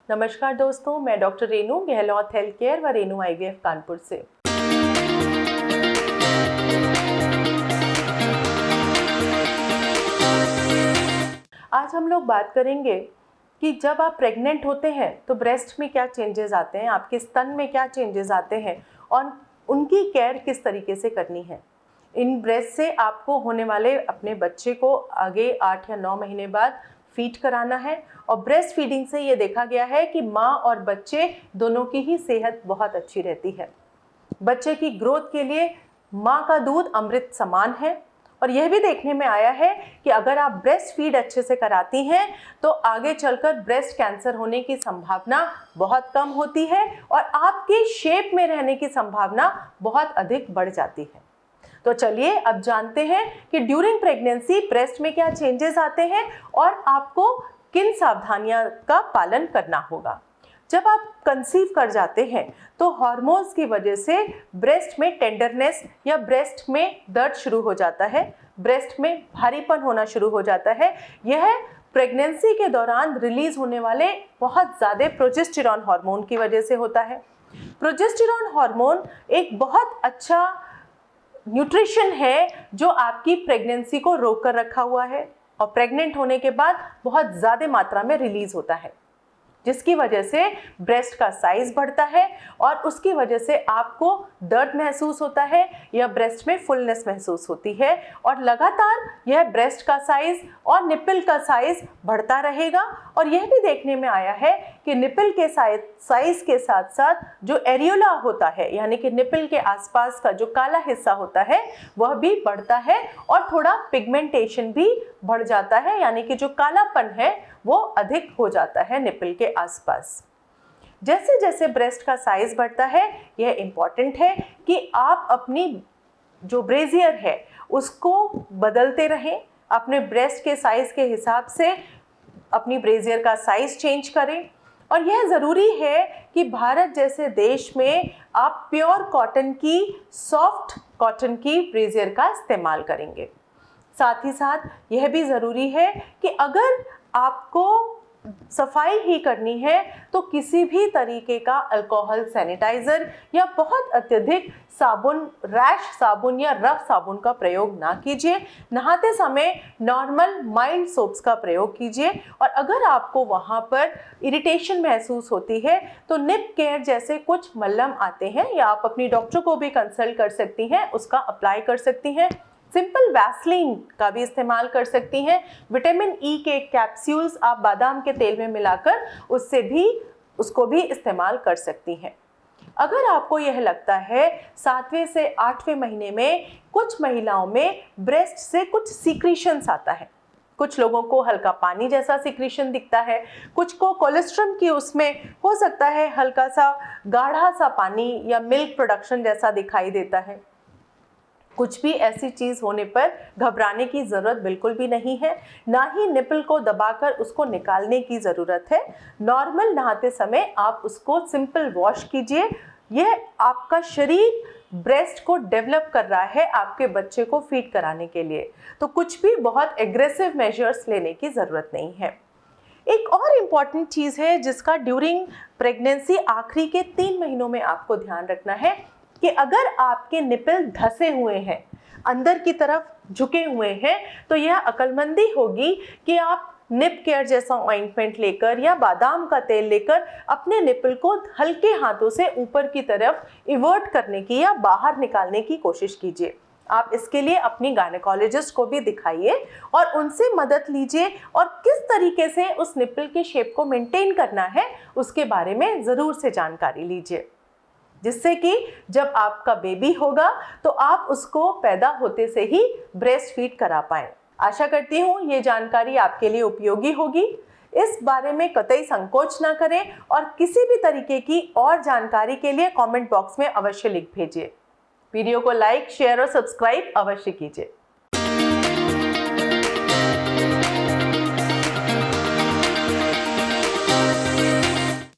नमस्कार दोस्तों, मैं doctor Renu Gehlot health care व रेनू IVF कानपुर से। आज हम लोग बात करेंगे कि जब आप प्रेग्नेंट होते हैं तो ब्रेस्ट में क्या चेंजेस आते हैं, आपके स्तन में क्या चेंजेस आते हैं और उनकी केयर किस तरीके से करनी है। इन ब्रेस्ट से आपको होने वाले अपने बच्चे को आगे 8 या 9 महीने बाद फीड कराना है और ब्रेस्ट फीडिंग से ये देखा गया है कि माँ और बच्चे दोनों की ही सेहत बहुत अच्छी रहती है। बच्चे की ग्रोथ के लिए माँ का दूध अमृत समान है और यह भी देखने में आया है कि अगर आप ब्रेस्ट फीड अच्छे से कराती हैं तो आगे चलकर ब्रेस्ट कैंसर होने की संभावना बहुत कम होती है और आपके शेप में रहने की संभावना बहुत अधिक बढ़ जाती है। तो चलिए अब जानते हैं कि ड्यूरिंग प्रेगनेंसी ब्रेस्ट में क्या चेंजेस आते हैं और आपको किन सावधानियों का पालन करना होगा। जब आप कंसीव कर जाते हैं तो हार्मोन्स की वजह से ब्रेस्ट में टेंडरनेस या ब्रेस्ट में दर्द शुरू हो जाता है, ब्रेस्ट में भारीपन होना शुरू हो जाता है। यह प्रेगनेंसी के दौरान रिलीज होने वाले बहुत ज़्यादा प्रोजेस्टेरॉन हार्मोन की वजह से होता है। प्रोजेस्टेरॉन हार्मोन एक बहुत अच्छा न्यूट्रिशन है जो आपकी प्रेगनेंसी को रोक कर रखा हुआ है और प्रेग्नेंट होने के बाद बहुत ज़्यादा मात्रा में रिलीज होता है, जिसकी वजह से ब्रेस्ट का साइज बढ़ता है और उसकी वजह से आपको दर्द महसूस होता है या ब्रेस्ट में फुलनेस महसूस होती है और लगातार यह ब्रेस्ट का साइज और निपल का साइज बढ़ता रहेगा। और यह भी देखने में आया है कि निपल के साइज के साथ साथ जो एरियोला होता है यानी कि निपल के आसपास का जो काला हिस्सा होता है वह भी बढ़ता है और थोड़ा पिगमेंटेशन भी बढ़ जाता है, यानी कि जो कालापन है वो अधिक हो जाता है निपल के आसपास। जैसे जैसे ब्रेस्ट का साइज बढ़ता है यह इम्पॉर्टेंट है कि आप अपनी जो ब्रेजियर है उसको बदलते रहें, अपने ब्रेस्ट के साइज के हिसाब से अपनी ब्रेजियर का साइज चेंज करें। और यह ज़रूरी है कि भारत जैसे देश में आप प्योर कॉटन की, सॉफ्ट कॉटन की ब्रेजियर का इस्तेमाल करेंगे। साथ ही साथ यह भी ज़रूरी है कि अगर आपको सफाई ही करनी है तो किसी भी तरीके का अल्कोहल सैनिटाइज़र या बहुत अत्यधिक साबुन, रैश साबुन या रफ साबुन का प्रयोग ना कीजिए। नहाते समय नॉर्मल माइल्ड सोप्स का प्रयोग कीजिए और अगर आपको वहाँ पर इरिटेशन महसूस होती है तो निप केयर जैसे कुछ मल्लम आते हैं या आप अपनी डॉक्टर को भी कंसल्ट कर सकती हैं, उसका अप्लाई कर सकती हैं। सिंपल वैसलीन का भी इस्तेमाल कर सकती हैं। विटामिन ई के कैप्सूल्स आप बादाम के तेल में मिलाकर उसको भी इस्तेमाल कर सकती हैं। अगर आपको यह लगता है 7वें से 8वें महीने में कुछ महिलाओं में ब्रेस्ट से कुछ सीक्रेशंस आता है, कुछ लोगों को हल्का पानी जैसा सीक्रेशन दिखता है, कुछ को कोलेस्ट्रम की उसमें हो सकता है हल्का सा गाढ़ा सा पानी या मिल्क प्रोडक्शन जैसा दिखाई देता है। कुछ भी ऐसी चीज़ होने पर घबराने की ज़रूरत बिल्कुल भी नहीं है, ना ही निपल को दबाकर उसको निकालने की ज़रूरत है। नॉर्मल नहाते समय आप उसको सिंपल वॉश कीजिए। यह आपका शरीर ब्रेस्ट को डेवलप कर रहा है आपके बच्चे को फीड कराने के लिए, तो कुछ भी बहुत एग्रेसिव मेजर्स लेने की ज़रूरत नहीं है। एक और इम्पॉर्टेंट चीज़ है जिसका ड्यूरिंग प्रेगनेंसी आखिरी के 3 महीनों में आपको ध्यान रखना है कि अगर आपके निपल धसे हुए हैं, अंदर की तरफ झुके हुए हैं, तो यह अक्लमंदी होगी कि आप निप केयर जैसा ऑइंटमेंट लेकर या बादाम का तेल लेकर अपने निपल को हल्के हाथों से ऊपर की तरफ इवर्ट करने की या बाहर निकालने की कोशिश कीजिए। आप इसके लिए अपनी गायनेकोलॉजिस्ट को भी दिखाइए और उनसे मदद लीजिए और किस तरीके से उस निपल के शेप को मेंटेन करना है उसके बारे में ज़रूर से जानकारी लीजिए, जिससे कि जब आपका बेबी होगा तो आप उसको पैदा होते से ही ब्रेस्ट फीड करा पाएं। आशा करती हूँ ये जानकारी आपके लिए उपयोगी होगी। इस बारे में कतई संकोच ना करें और किसी भी तरीके की और जानकारी के लिए कमेंट बॉक्स में अवश्य लिख भेजिए। वीडियो को लाइक, शेयर और सब्सक्राइब अवश्य कीजिए।